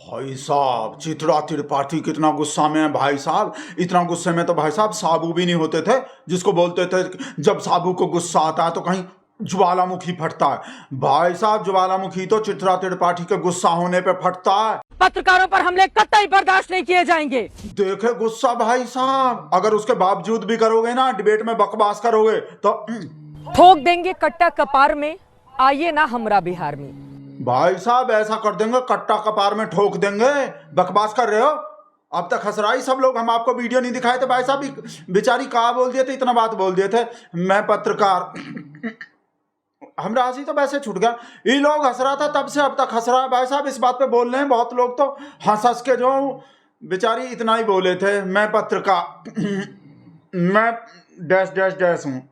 भाई साहब चित्रा त्रिपाठी कितना गुस्सा में है भाई साहब। इतना गुस्से में तो भाई साहब साबू भी नहीं होते थे, जिसको बोलते थे जब साबू को गुस्सा आता है तो कहीं ज्वालामुखी फटता है। भाई साहब ज्वालामुखी तो चित्रा त्रिपाठी के गुस्सा होने पे फटता है। पत्रकारों पर हमले कतई बर्दाश्त नहीं किए जाएंगे। देखे गुस्सा भाई साहब, अगर उसके बावजूद भी करोगे ना, डिबेट में बकवास करोगे तो ठोक देंगे कट्टा कपार में, आइए ना हमरा बिहार में। भाई साहब ऐसा कर देंगे, कट्टा कपार में ठोक देंगे। बकवास कर रहे हो? अब तक हंस रहा ही सब लोग। हम आपको वीडियो नहीं दिखाए थे भाई साहब, बेचारी कहा बोल दिए थे, इतना बात बोल दिए थे। मैं पत्रकार हमरा हंसी तो वैसे छूट गया। ये लोग हंस रहा था तब से अब तक हंस रहा है भाई साहब। इस बात पे बोल रहे हैं बहुत लोग, तो हंस हंस के जो बेचारी इतना ही बोले थे, मैं पत्रकार मैं डैश डैश डैश हूँ।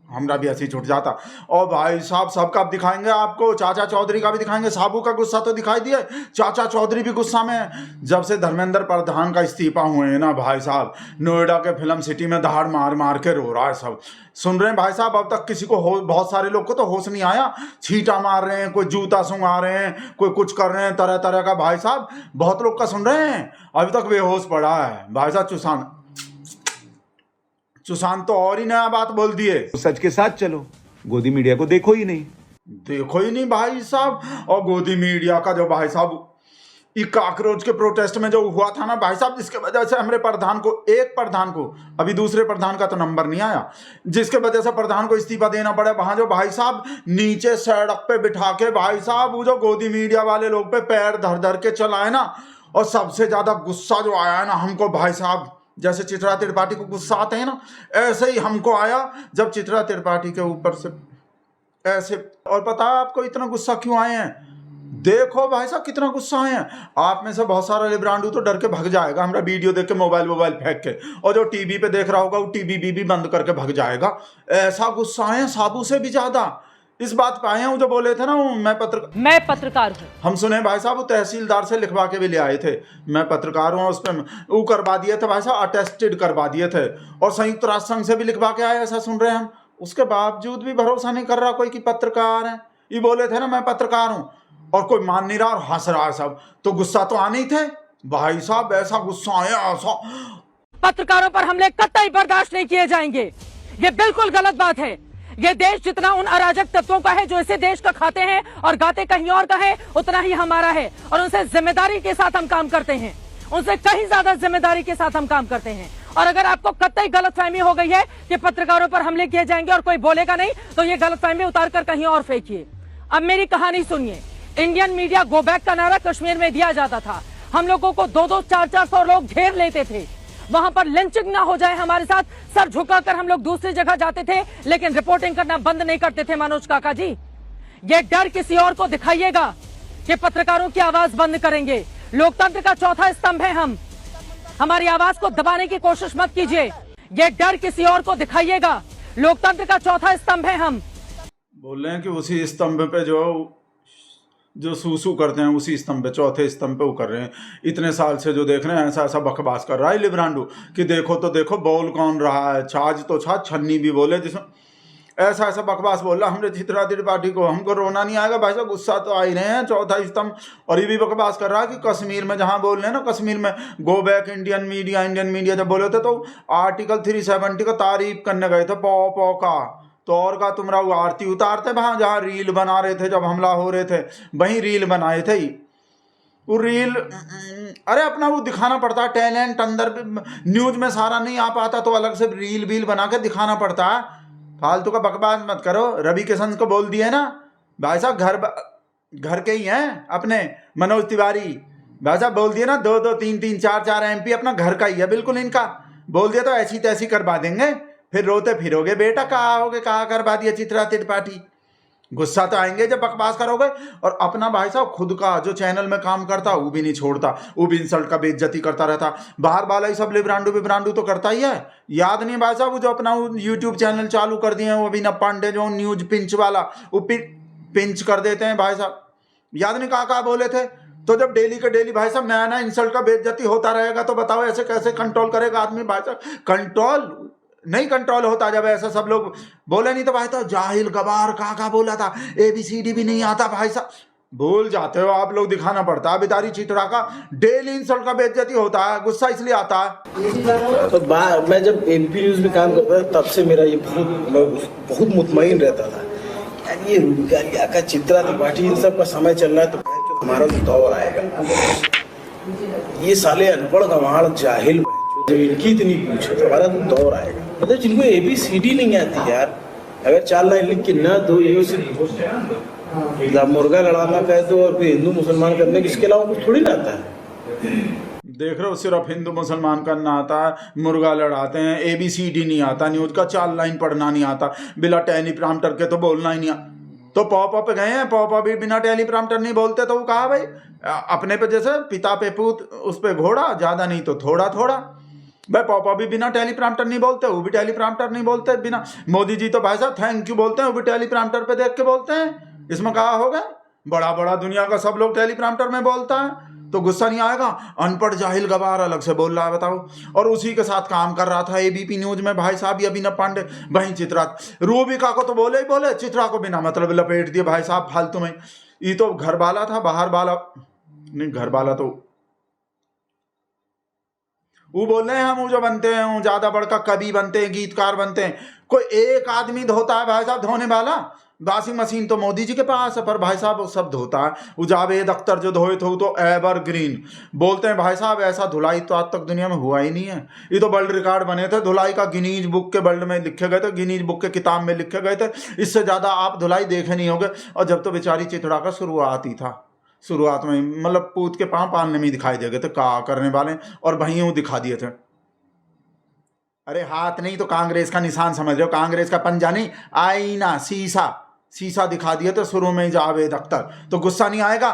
हमरा भी ऐसे ही छूट जाता। और भाई साहब सबका अब दिखाएंगे आपको, चाचा चौधरी का भी दिखाएंगे। साबू का गुस्सा तो दिखाई दिया, चाचा चौधरी भी गुस्सा में है। जब से धर्मेंद्र प्रधान का इस्तीफा हुए हैं ना भाई साहब, नोएडा के फिल्म सिटी में दहाड़ मार मार के रो रहा है सब। सुन रहे हैं भाई साहब, अब तक किसी को बहुत सारे लोग को तो होश नहीं आया। छींटा मार रहे हैं, कोई जूता सूंघा रहे हैं, कोई कुछ कर रहे हैं, तरह तरह का भाई साहब बहुत लोग का सुन रहे हैं। अभी तक बेहोश पड़ा है भाई साहब। सुशांत तो और ही नया बात बोल दिए। सच के साथ चलो, गोदी मीडिया को देखो ही नहीं भाई साहब। और गोदी मीडिया का जो भाई साहब ये काकरोच के प्रोटेस्ट में जो हुआ था ना भाई साहब, जिसके वजह से हमारे प्रधान को, एक प्रधान को, अभी दूसरे प्रधान का तो नंबर नहीं आया, जिसके वजह से प्रधान को इस्तीफा देना पड़ा। वहां जो भाई साहब नीचे सड़क पे बिठा के भाई साहब वो जो गोदी मीडिया वाले लोग पे पैर धर धर के चलाए ना। और सबसे ज्यादा गुस्सा जो आया है ना हमको भाई साहब, जैसे चित्रा त्रिपाठी को गुस्सा आते हैं ना, ऐसे ही हमको आया जब चित्रा त्रिपाठी के ऊपर से ऐसे। और पता है आपको इतना गुस्सा क्यों आए हैं? देखो भाई साहब कितना गुस्सा आए हैं। आप में से बहुत सारा लिब्रांडू तो डर के भाग जाएगा हमारा वीडियो देख के, मोबाइल फेंक के। और जो टीवी पे देख रहा होगा वो टीवी भी बंद करके भाग जाएगा। ऐसा गुस्सा आए साबू से भी ज्यादा। इस बात पे आए हैं, जो बोले थे ना मैं पत्रकार हूँ। हम सुने भाई साहब वो तहसीलदार से लिखवा के भी ले आए थे, मैं पत्रकार हूँ। उस पर वो करवा दिए थे भाई साहब, अटेस्टेड करवा दिए थे। और संयुक्त राष्ट्र संघ से भी लिखवा के आए, ऐसा सुन रहे हैं हम। उसके बावजूद भी भरोसा नहीं कर रहा कोई कि पत्रकार है। ये बोले थे ना मैं पत्रकार हूँ, और कोई मान नहीं रहा और हंस रहा है सब। तो गुस्सा तो आने ही थे भाई साहब। ऐसा गुस्सा आया ऐसा। पत्रकारों पर हमले कतई बर्दाश्त नहीं किए जाएंगे। ये बिल्कुल गलत बात है। ये देश जितना उन अराजक तत्वों का है जो इसे देश का खाते हैं और गाते कहीं और का है, उतना ही हमारा है। और उनसे जिम्मेदारी के साथ हम काम करते हैं, उनसे कहीं ज्यादा जिम्मेदारी के साथ हम काम करते हैं। और अगर आपको कतई गलतफहमी हो गई है कि पत्रकारों पर हमले किए जाएंगे और कोई बोलेगा नहीं, तो ये गलतफहमी उतार कर कहीं और फेंकिए। अब मेरी कहानी सुनिए। इंडियन मीडिया गो बैक का नारा कश्मीर में दिया जाता था। हम लोगों को 200 400 लोग घेर लेते थे। वहां पर लिंचिंग ना हो जाए हमारे साथ, सर झुकाकर हम लोग दूसरी जगह जाते थे, लेकिन रिपोर्टिंग करना बंद नहीं करते थे। मनोज काका जी, ये डर किसी और को दिखाइएगा कि पत्रकारों की आवाज बंद करेंगे। लोकतंत्र का चौथा स्तंभ है हम। हमारी आवाज को दबाने की कोशिश मत कीजिए। ये डर किसी और को दिखाइएगा। लोकतंत्र का चौथा स्तंभ है हम। बोल रहे हैं कि उसी स्तंभ पे जो सूसू करते हैं, उसी स्तंभ पे, चौथे स्तंभ पे वो कर रहे हैं। इतने साल से जो देख रहे हैं ऐसा ऐसा बकवास कर रहा है लिब्रांडू कि देखो तो देखो बोल कौन रहा है। छाछ तो छाछ, छन्नी भी बोले, जिसमें ऐसा ऐसा बकवास बोल रहा है हमने चित्रा त्रिपाठी को। हमको रोना नहीं आएगा भाई साहब, गुस्सा तो आ ही रहे हैं। चौथा स्तंभ। और ये भी बकवास कर रहा है कि कश्मीर में, जहाँ बोल रहे हैं ना कश्मीर में गो बैक इंडियन मीडिया जब बोले थे तो आर्टिकल 370 का तारीफ करने गए थे पौ का। तो और का तुमरा वो आरती उतारते वहाँ, जहाँ रील बना रहे थे जब हमला हो रहे थे, वहीं रील बनाए थे। वो रील, अरे अपना वो दिखाना पड़ता है टैलेंट अंदर। न्यूज में सारा नहीं आ पाता तो अलग से रील बना के दिखाना पड़ता है। फालतू का बकवास मत करो। रवि किशन को बोल दिए ना भाई साहब, घर के ही हैं अपने, मनोज तिवारी भाई साहब बोल दिए ना, 2 3 4 MP अपना घर का ही है बिल्कुल। इनका बोल दिया तो ऐसी तैसी करवा देंगे, फिर रोते फिरोगे बेटा कहाँ होगे, कहाँ करवा दिया चित्रा त्रिपाठी। गुस्सा तो आएंगे जब बकवास करोगे। और अपना भाई साहब खुद का जो चैनल में काम करता वो भी नहीं छोड़ता, वो भी इंसल्ट का बेइज्जती करता रहता। बाहर वाला ही सब लिब्रांडू तो करता ही है। याद नहीं भाई साहब वो जो अपना यूट्यूब चैनल चालू कर दिए हैं, वो अभिनव पांडे जो न्यूज पिंच वाला, वो पिंच कर देते हैं भाई साहब। याद नहीं कहाँ बोले थे। तो जब डेली का डेली भाई साहब नया इंसल्ट का बेइज्जती होता रहेगा तो बताओ ऐसे कैसे कंट्रोल करेगा आदमी भाई साहब। कंट्रोल नहीं कंट्रोल होता जब ऐसा सब लोग बोले। नहीं तो भाई तो जाहिल गवार कहाँ बोला था, ABCD भी नहीं आता भाई साहब। भूल जाते हो आप लोग, दिखाना पड़ता है। बेचारी चित्रा का डेली इंसल्ट का बेइज्जती होता है, गुस्सा इसलिए आता है। तो मैं जब एबीपी न्यूज में काम करता था तब से मेरा ये बहुत मुतमईन रहता था यार, ये रूबिकालिया का, चित्रा त्रिपाठी, इन सब का समय चल रहा है तो हमारा तो दौर आएगा। ये साले अनपढ़ गंवार जाहिल, जब इनकी इतनी पूछ है तो हमारा तो दौर आएगा। मतलब जिनको ABCD नहीं आती यार, अगर 4 लाइन लिख के न दो, ये मुर्गा लड़ाना कह दो और फिर हिंदू मुसलमान करने के, इसके अलावा कुछ थोड़ी ना आता है। देख रहे हो, सिर्फ हिंदू मुसलमान करना आता है, मुर्गा लड़ाते हैं, ABCD नहीं आता, न्यूज का 4 लाइन पढ़ना नहीं आता, बिना टेलीप्रॉम्प्टर के तो बोलना ही नहीं आता। तो पॉपा पे गए हैं, पॉपा भी बिना टेलीप्रॉम्प्टर नहीं बोलते, तो वो कहा भाई अपने पे जैसे पिता पे पूत, उस पे घोड़ा, ज्यादा नहीं तो थोड़ा थोड़ा। भाई पॉपा भी बिना टेलीप्रॉम्प्टर नहीं बोलते, वो भी टेलीप्रॉम्प्टर नहीं बोलते बिना। मोदी जी तो भाई साहब थैंक यू बोलते हैं, वो भी टेलीप्रॉम्प्टर पे देख के बोलते हैं। इसमें कहा होगा, बड़ा बड़ा दुनिया का सब लोग टेलीप्रॉम्प्टर में बोलता है, तो गुस्सा नहीं आएगा? अनपढ़ जाहिल गवार अलग से बोल रहा है, बताओ। और उसी के साथ काम कर रहा था ABP न्यूज में भाई साहब ये अभिनव पांडे। वहीं चित्रा, रूबिका को तो बोले ही बोले, चित्रा को बिना मतलब लपेट दिए भाई साहब फालतू में। ये तो घर वाला था, बाहर वाला नहीं, घर वाला तो वो बोल रहे हैं हम जो बनते हैं वो ज्यादा बड़का कवि बनते हैं, गीतकार बनते हैं। कोई एक आदमी धोता है भाई साहब धोने वाला? वॉशिंग मशीन तो मोदी जी के पास है, पर भाई साहब वो सब धोता है। वो जावेद अख्तर जो धोए थे वो तो एवरग्रीन बोलते हैं भाई साहब, ऐसा धुलाई तो आज तक दुनिया में हुआ ही नहीं है। ये तो वर्ल्ड रिकॉर्ड बने थे धुलाई का, गिनीज बुक के वर्ल्ड में लिखे गए थे, गिनीज बुक के किताब में लिखे गए थे। इससे ज्यादा आप धुलाई देखे नहीं होगे। और जब तो बेचारी चित्रा का शुरुआत ही था, शुरुआत में मतलब पूत के पाँव पालने में दिखाई दे गए थे का करने वाले, और वहीं वो दिखा दिए थे। अरे हाथ नहीं तो कांग्रेस का निशान समझ रहे हो, कांग्रेस का पंजा नहीं, आईना, शीशा दिखा दिए थे शुरू में जावेद अख्तर। तो गुस्सा नहीं आएगा?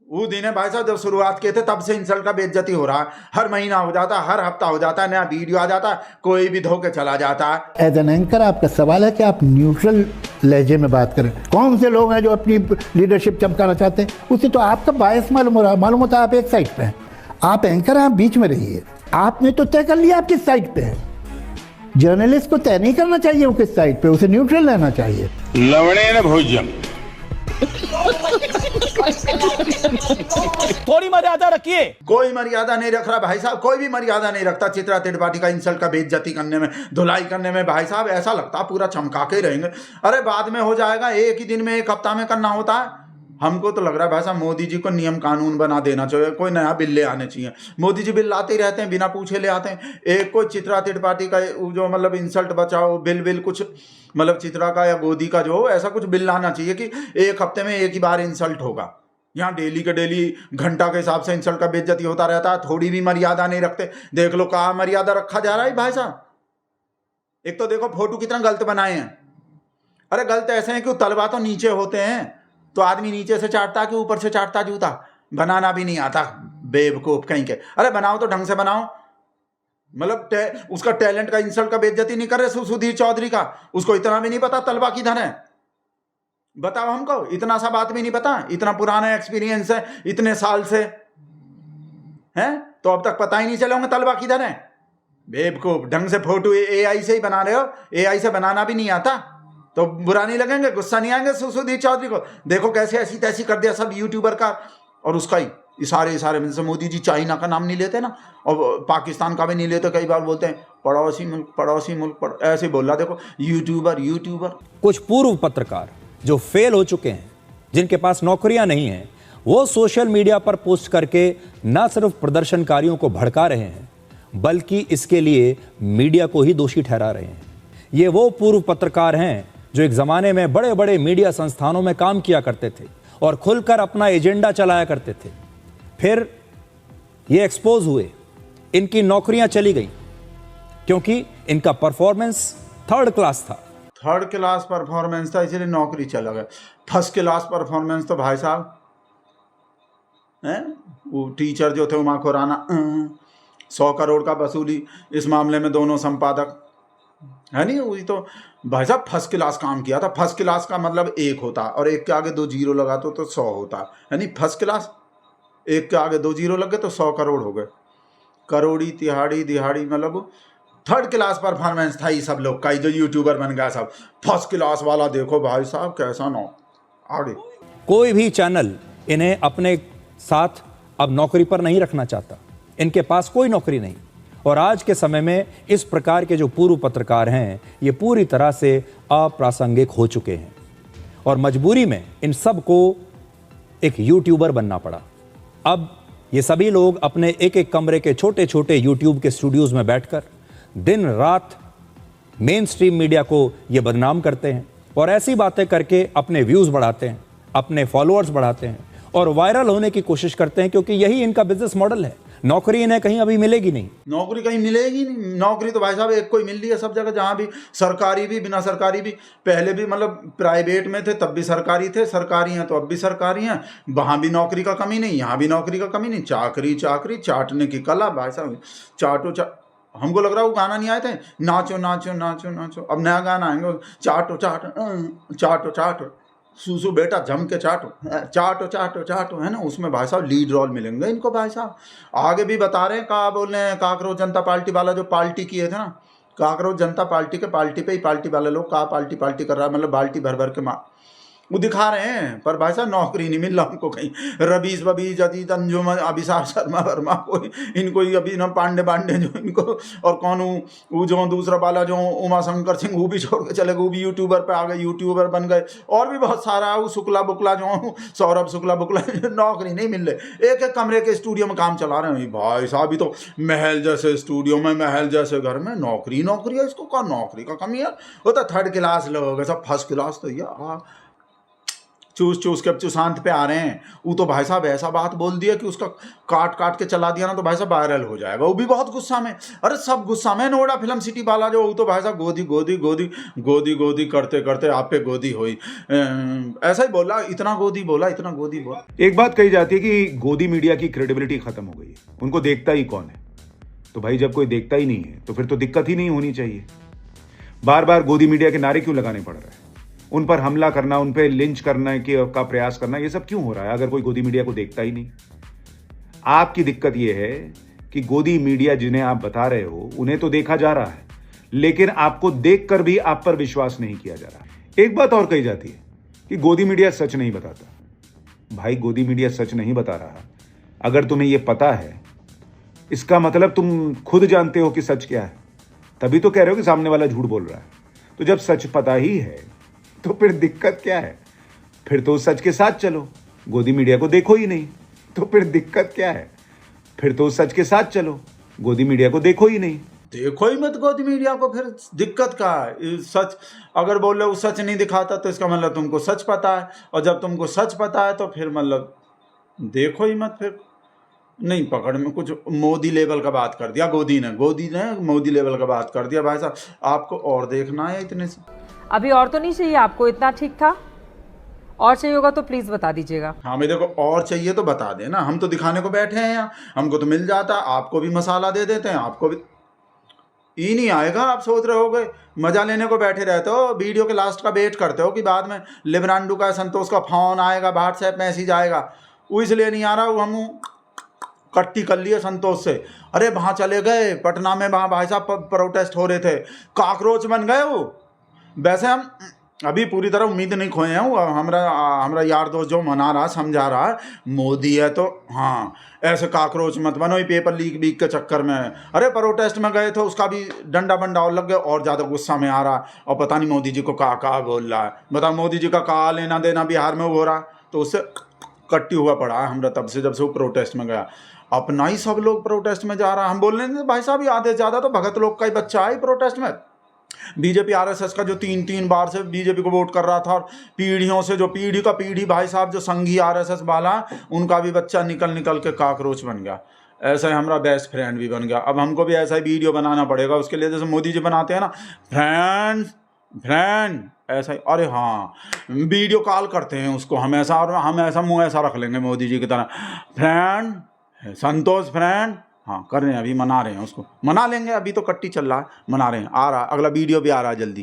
वो दिन है भाई साहब जब शुरुआत किए थे, तब से इंसल्ट का बेइज्जती हो रहा है। हर महीना हो जाता है, हर हफ्ता हो जाता है, नया वीडियो आ जाता है, कोई भी धो के चला जाता है। एज एन एंकर आपका सवाल है कि आप न्यूट्रल लहजे में बात करें। कौन से लोग हैं जो अपनी लीडरशिप चमकाना चाहते हैं? उससे तो आपका बायस मालूम हो रहा है, मालूम होता है आप एक साइड पे हैं। आप एंकर हैं, आप बीच में रहिए। आपने तो तय कर लिया आप किस साइड पे है। जर्नलिस्ट को तय नहीं करना चाहिए वो किस साइड पे, उसे न्यूट्रल रहना चाहिए। लवणेन भोज्यम, थोड़ी मर्यादा रखिए। कोई मर्यादा नहीं रख रहा भाई साहब, कोई भी मर्यादा नहीं रखता। चित्रा त्रिपाठी का इंसल्ट का बेइज्जती करने में, धुलाई करने में भाई साहब ऐसा लगता पूरा चमका के रहेंगे। अरे बाद में हो जाएगा, एक ही दिन में, एक हफ्ता में करना होता है। हमको तो लग रहा है भाई साहब मोदी जी को नियम कानून बना देना चाहिए, कोई नया बिल ले आने चाहिए। मोदी जी बिल लाते ही रहते हैं, बिना पूछे ले आते हैं। एक कोई चित्रा त्रिपाठी का जो मतलब इंसल्ट बचाओ बिल कुछ मतलब चित्रा का या गोदी का जो ऐसा कुछ बिल लाना चाहिए कि एक हफ्ते में एक ही बार इंसल्ट होगा। यहाँ डेली के डेली घंटा के हिसाब से इंसल्ट का बेइज्जती होता रहता है, थोड़ी भी मर्यादा नहीं रखते। देख लो कहाँ मर्यादा रखा जा रहा है भाई साहब। एक तो देखो फोटो कितना गलत बनाए हैं। अरे गलत ऐसे हैं कि तलवा तो नीचे होते हैं, तो आदमी नीचे से चाटता कि ऊपर से चाटता जूता, बनाना भी नहीं आता बेवकूफ कहीं के। अरे बनाओ तो ढंग से बनाओ, मतलब उसका टैलेंट का इंसल्ट का बेइज्जती नहीं कर रहे सुधीर चौधरी का। उसको इतना भी नहीं पता तलवा किधर है, बताओ हमको, इतना सा बात भी नहीं पता। इतना पुराना एक्सपीरियंस है, इतने साल से हैं, तो अब तक पता ही नहीं चला होंगे तलवा किधर है। बेवकूफ, ढंग से फोटो AI से ही बना रहे हो, AI से बनाना भी नहीं आता तो बुरा नहीं लगेंगे, गुस्सा नहीं आएंगे सुधीर चौधरी को। देखो कैसे ऐसी तैसी कर दिया सब यूट्यूबर का, और उसका ही इशारे में से मोदी जी चाइना का नाम नहीं लेते ना, और पाकिस्तान का भी नहीं लेते, कई बार बोलते हैं पड़ोसी मुल्क ऐसे बोल रहा। देखो यूट्यूबर। कुछ पूर्व पत्रकार जो फेल हो चुके हैं, जिनके पास नौकरियां नहीं हैं, वो सोशल मीडिया पर पोस्ट करके न सिर्फ प्रदर्शनकारियों को भड़का रहे हैं, बल्कि इसके लिए मीडिया को ही दोषी ठहरा रहे हैं। ये वो पूर्व पत्रकार हैं जो एक जमाने में बड़े बड़े मीडिया संस्थानों में काम किया करते थे और खुलकर अपना एजेंडा चलाया करते थे। फिर ये एक्सपोज हुए, इनकी नौकरियां चली गई क्योंकि इनका परफॉर्मेंस थर्ड क्लास था, इसलिए नौकरी चला गया। फर्स्ट क्लास परफॉर्मेंस तो भाई साहब हैं, वो टीचर जो थे उमा खुराना 100 करोड़ का वसूली, इस मामले में दोनों संपादक है नहीं, वही तो भाई साहब फर्स्ट क्लास काम किया था। फर्स्ट क्लास का मतलब 1 होता और 1 के आगे 2 जीरो लगा तो 100 होता है नहीं। फर्स्ट क्लास 1 के आगे 2 जीरो लग गए तो 100 करोड़ हो गए। करोड़ी तिहाड़ी दिहाड़ी मतलब थर्ड क्लास परफॉर्मेंस था ये सब लोग का, जो यूट्यूबर बन गया सब। फर्स्ट क्लास वाला देखो भाई साहब कैसा ना आगे। कोई भी चैनल इन्हें अपने साथ अब नौकरी पर नहीं रखना चाहता। इनके पास कोई नौकरी नहीं। और आज के समय में इस प्रकार के जो पूर्व पत्रकार हैं ये पूरी तरह से अप्रासंगिक हो चुके हैं और मजबूरी में इन सब को एक यूट्यूबर बनना पड़ा। अब ये सभी लोग अपने एक एक कमरे के छोटे छोटे यूट्यूब के स्टूडियोज में बैठकर दिन रात मेन स्ट्रीम मीडिया को ये बदनाम करते हैं और ऐसी बातें करके अपने व्यूज़ बढ़ाते हैं, अपने फॉलोअर्स बढ़ाते हैं और वायरल होने की कोशिश करते हैं, क्योंकि यही इनका बिजनेस मॉडल है। नौकरी इन्हें कहीं अभी मिलेगी नहीं। नौकरी कहीं मिलेगी नहीं। नौकरी तो भाई साहब एक कोई मिल रही है सब जगह, जहाँ भी सरकारी भी बिना सरकारी भी। पहले भी मतलब प्राइवेट में थे तब भी सरकारी थे, सरकारी हैं तो अब भी सरकारी हैं। वहाँ भी नौकरी का कमी नहीं, यहाँ भी नौकरी का कमी नहीं। चाकरी चाकरी चाटने की कला भाई साहब, चाटो हमको लग रहा है वो गाना नहीं आए थे, नाचो नाचो नाचो नाचो। अब नया गाना आएंगे, चाटो चाटो चाटो चाटो सूसू बेटा जम के चाटो चाटो चाटो चाटो, है ना। उसमें भाई साहब लीड रोल मिलेंगे इनको भाई साहब। आगे भी बता रहे हैं, कहा बोल रहे हैं काकरोच जनता पार्टी वाला जो पार्टी किए थे ना, काकरोच जनता पार्टी के पार्टी पे ही पार्टी वाले लोग कहा पार्टी कर रहा है, मतलब बाल्टी भर भर के वो दिखा रहे हैं। पर भाई साहब नौकरी नहीं मिल रहा उनको कहीं। रबीज बबीज अजीत अंजुम अभिसार शर्मा वर्मा कोई इनको ही अभी ना पांडे जो इनको, और कौन वो जो दूसरा वाला जो उमा शंकर सिंह वो भी छोड़ के चले गए, वो भी यूट्यूबर पे आ गए, यूट्यूबर बन गए। और भी बहुत सारा वो शुक्ला बुकला जो सौरभ शुक्ला बुकला नौकरी नहीं मिल रहे। एक एक कमरे के स्टूडियो में काम चला रहे हैं भाई साहब। अभी तो महल जैसे स्टूडियो में, महल जैसे घर में नौकरी है। इसको कहा नौकरी का कमी है। वो तो थर्ड क्लास लोग सब, फर्स्ट क्लास तो यार चूस के अब चुशांत पे आ रहे हैं। वो तो भाई साहब ऐसा बात बोल दिया कि उसका काट के चला दिया ना तो भाई साहब वायरल हो जाएगा। वो भी बहुत गुस्सा में, अरे सब गुस्सा में। नोएडा फिल्म सिटी वाला जो, वो तो भाई साहब गोदी करते आप पे गोदी हुई, ऐसा ही बोला, इतना गोदी बोला। एक बात कही जाती है कि गोदी मीडिया की क्रेडिबिलिटी खत्म हो गई है, उनको देखता ही कौन है। तो भाई जब कोई देखता ही नहीं है तो फिर तो दिक्कत ही नहीं होनी चाहिए। बार बार गोदी मीडिया के नारे क्यों लगाने पड़ रहे हैं? उन पर हमला करना, उन पर लिंच करने का प्रयास करना, ये सब क्यों हो रहा है अगर कोई गोदी मीडिया को देखता ही नहीं? आपकी दिक्कत यह है कि गोदी मीडिया जिन्हें आप बता रहे हो उन्हें तो देखा जा रहा है, लेकिन आपको देखकर भी आप पर विश्वास नहीं किया जा रहा। एक बात और कही जाती है कि गोदी मीडिया सच नहीं बताता। भाई गोदी मीडिया सच नहीं बता रहा। अगर तुम्हें यह पता है, इसका मतलब तुम खुद जानते हो कि सच क्या है, तभी तो कह रहे हो कि सामने वाला झूठ बोल रहा है। तो जब सच पता ही है तो फिर दिक्कत क्या है? फिर तो सच के साथ चलो। गोदी मीडिया को देखो ही नहीं तो फिर दिक्कत क्या है? फिर तो सच के साथ चलो। गोदी मीडिया को देखो ही नहीं। देखो ही मत गोदी मीडिया को, फिर दिक्कत क्या है? सच अगर बोल रहे हो सच नहीं दिखाता तो इसका मतलब तुमको सच पता है, और जब तुमको सच पता है तो फिर मतलब देखो ही मत। फिर नहीं पकड़ में कुछ मोदी लेवल का बात कर दिया गोदी ने मोदी लेवल का बात कर दिया। भाई साहब आपको और देखना है इतने से? अभी और तो नहीं चाहिए आपको? इतना ठीक था? और चाहिए होगा तो प्लीज बता दीजिएगा। हाँ भाई देखो, और चाहिए तो बता देना। हम तो दिखाने को बैठे हैं यहाँ, हमको तो मिल जाता। आपको भी मसाला दे देते हैं, आपको भी ही नहीं आएगा। आप सोच रहे होगे मजा लेने को बैठे रहते हो, वीडियो के लास्ट का वेट करते हो कि बाद में लिब्रांडू का, संतोष का फोन आएगा, व्हाट्सएप मैसेज आएगा। वो इसलिए नहीं आ रहा। वो हम कट्टी कर लिए संतोष से। अरे वहाँ चले गए पटना में, वहाँ भाई साहब प्रोटेस्ट हो रहे थे, काकरोच बन गए वो। वैसे हम अभी पूरी तरह उम्मीद नहीं खोए हैं। हमारा यार दोस्त जो मना रहा, समझा रहा है मोदी है तो हाँ ऐसे काकरोच मत बनो ये पेपर लीक के चक्कर में। अरे प्रोटेस्ट में गए थे, उसका भी डंडा बंडा और लग गया, और ज़्यादा गुस्सा में आ रहा। और पता नहीं मोदी जी को कहा बोल रहा है। बताओ मोदी जी का कहा लेना देना बिहार में हो रहा, तो उससे कट्टी हुआ पड़ा है हमरा तब से, जब से वो प्रोटेस्ट में गया। अपना ही सब लोग प्रोटेस्ट में जा रहा है। हम बोल रहे हैं भाई साहब आधे से ज़्यादा तो भगत लोग का ही बच्चा है प्रोटेस्ट में। बीजेपी आरएसएस का जो तीन बार से बीजेपी को वोट कर रहा था, और पीढ़ियों से जो पीढ़ी भाई साहब जो संघी आरएसएस वाला, उनका भी बच्चा निकल के काकरोच बन गया। ऐसा ही हमारा बेस्ट फ्रेंड भी बन गया। अब हमको भी ऐसा ही वीडियो बनाना पड़ेगा उसके लिए, जैसे मोदी जी बनाते हैं ना, फ्रेंड ऐसा ही। अरे हाँ वीडियो कॉल करते हैं उसको हम ऐसा, और हम ऐसा मुँह ऐसा रख लेंगे मोदी जी की तरह, फ्रेंड संतोष फ्रेंड। हाँ कर रहे हैं, अभी मना रहे हैं उसको, मना लेंगे। अभी तो कट्टी चल रहा है, मना रहे हैं। आ रहा अगला वीडियो भी आ रहा है जल्दी।